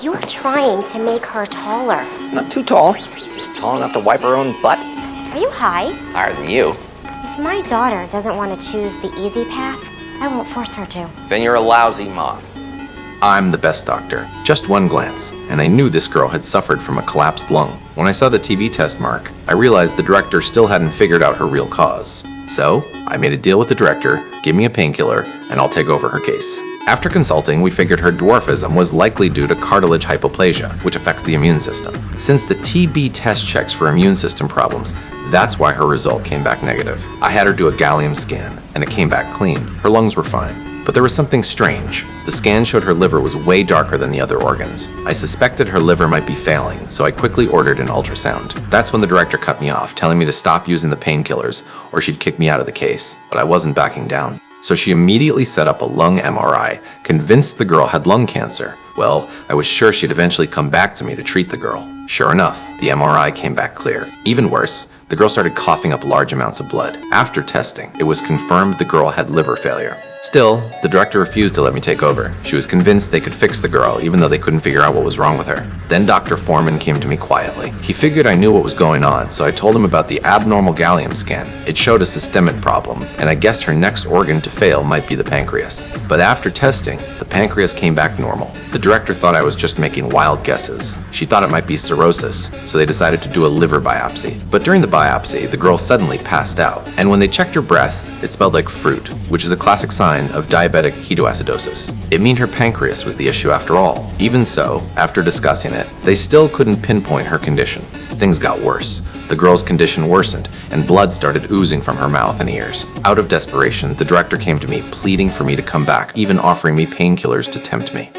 You are trying to make her taller. Not too tall, just tall enough to wipe her own butt. Are you high? Higher than you. If my daughter doesn't want to choose the easy path, I won't force her to. Then you're a lousy mom. I'm the best doctor. Just one glance, and I knew this girl had suffered from a collapsed lung. When I saw the TB test mark, I realized the director still hadn't figured out her real cause. So, I made a deal with the director, give me a painkiller, and I'll take over her case. After consulting, we figured her dwarfism was likely due to cartilage hypoplasia, which affects the immune system. Since the TB test checks for immune system problems, that's why her result came back negative. I had her do a gallium scan, and it came back clean. Her lungs were fine. But there was something strange. The scan showed her liver was way darker than the other organs. I suspected her liver might be failing, so I quickly ordered an ultrasound. That's when the director cut me off, telling me to stop using the painkillers or she'd kick me out of the case. But I wasn't backing down. So she immediately set up a lung MRI, convinced the girl had lung cancer. Well, I was sure she'd eventually come back to me to treat the girl. Sure enough, the MRI came back clear. Even worse, the girl started coughing up large amounts of blood. After testing, it was confirmed the girl had liver failure. Still, the director refused to let me take over. She was convinced they could fix the girl, even though they couldn't figure out what was wrong with her. Then Dr. Foreman came to me quietly. He figured I knew what was going on, so I told him about the abnormal gallium scan. It showed a systemic problem, and I guessed her next organ to fail might be the pancreas. But after testing, the pancreas came back normal. The director thought I was just making wild guesses. She thought it might be cirrhosis, so they decided to do a liver biopsy. But during the biopsy, the girl suddenly passed out, and when they checked her breath, it smelled like fruit, which is a classic sign of diabetic ketoacidosis. It meant her pancreas was the issue after all. Even so, after discussing it, they still couldn't pinpoint her condition. Things got worse. The girl's condition worsened, and blood started oozing from her mouth and ears. Out of desperation, the director came to me, pleading for me to come back, even offering me painkillers to tempt me.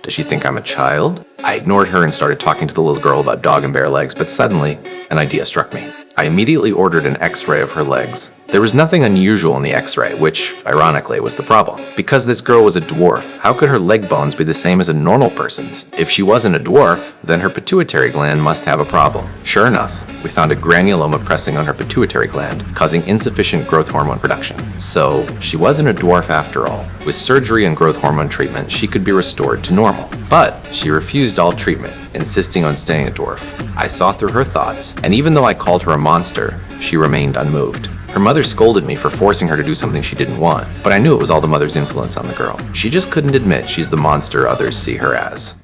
Does she think I'm a child? I ignored her and started talking to the little girl about dog and bear legs, but suddenly, an idea struck me. I immediately ordered an X-ray of her legs. There was nothing unusual in the X-ray, which, ironically, was the problem. Because this girl was a dwarf, how could her leg bones be the same as a normal person's? If she wasn't a dwarf, then her pituitary gland must have a problem. Sure enough, we found a granuloma pressing on her pituitary gland, causing insufficient growth hormone production. So, she wasn't a dwarf after all. With surgery and growth hormone treatment, she could be restored to normal. But she refused all treatment, insisting on staying a dwarf. I saw through her thoughts, and even though I called her a monster, she remained unmoved. Her mother scolded me for forcing her to do something she didn't want, but I knew it was all the mother's influence on the girl. She just couldn't admit she's the monster others see her as.